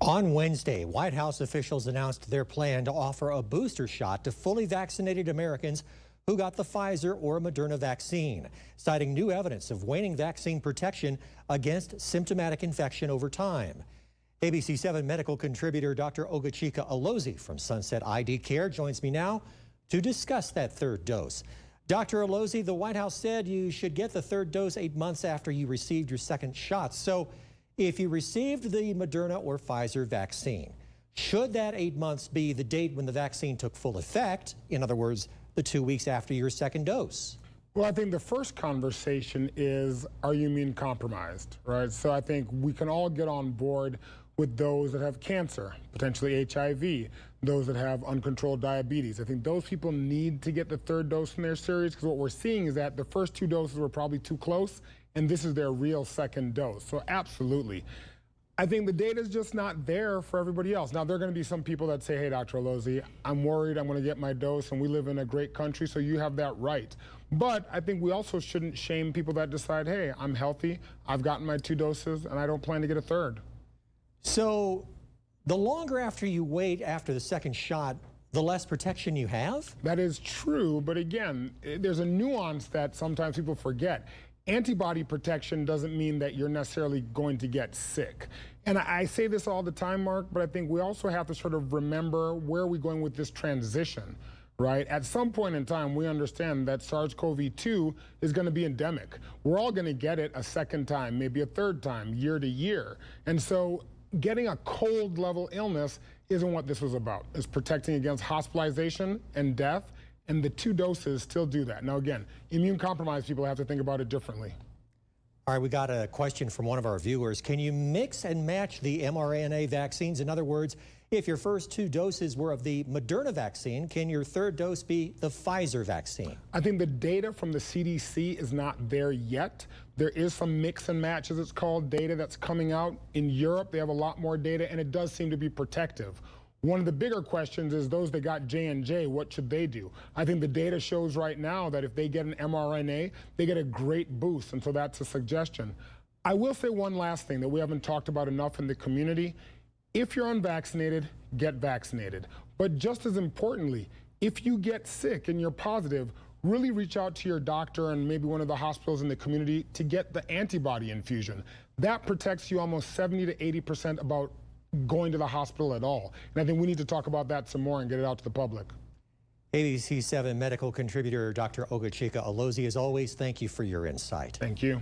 On Wednesday, White House officials announced their plan to offer a booster shot to fully vaccinated Americans who got the Pfizer or Moderna vaccine, citing new evidence of waning vaccine protection against symptomatic infection over time. ABC-7 medical contributor Dr. Ogechika Alozie from Sunset ID Care joins me now to discuss that third dose. Dr. Alozie, the White House said you should get the third dose 8 months after you received your second shot. So if you received the Moderna or Pfizer vaccine, should that 8 months be the date when the vaccine took full effect? In other words, the 2 weeks after your second dose? Well, I think the first conversation is, are you immune compromised, right? So I think we can all get on board with those that have cancer, potentially HIV, those that have uncontrolled diabetes. I think those people need to get the third dose in their series, because what we're seeing is that the first 2 doses were probably too close, and this is their real second dose. So absolutely. I think the data is just not there for everybody else. Now, there are going to be some people that say, hey, Dr. Alozie, I'm worried I'm going to get my dose, and we live in a great country, so you have that right. But I think we also shouldn't shame people that decide, hey, I'm healthy, I've gotten my 2 doses, and I don't plan to get a third. So the longer after you wait after the second shot, the less protection you have? That is true, but again, there's a nuance that sometimes people forget. Antibody protection doesn't mean that you're necessarily going to get sick. And I say this all the time, Mark, but I think we also have to sort of remember where are we going with this transition, right? At some point in time, we understand that SARS-CoV-2 is going to be endemic. We're all going to get it a second time, maybe a third time, year to year. And so getting a cold level illness isn't what this was about. It's protecting against hospitalization and death. And the 2 doses still do that. Now, again, immune-compromised people have to think about it differently. All right, we got a question from one of our viewers. Can you mix and match the mRNA vaccines? In other words, if your first 2 doses were of the Moderna vaccine, can your third dose be the Pfizer vaccine? I think the data from the CDC is not there yet. There is some mix and match, as it's called, data that's coming out. In Europe, they have a lot more data, and it does seem to be protective. One of the bigger questions is those that got J&J, what should they do? I think the data shows right now that if they get an mRNA, they get a great boost, and so that's a suggestion. I will say one last thing that we haven't talked about enough in the community. If you're unvaccinated, get vaccinated. But just as importantly, if you get sick and you're positive, really reach out to your doctor and maybe one of the hospitals in the community to get the antibody infusion. That protects you almost 70 to 80% about going to the hospital at all. And I think we need to talk about that some more and get it out to the public. ABC-7 medical contributor Dr. Ogechika Alozie, as always, thank you for your insight. Thank you.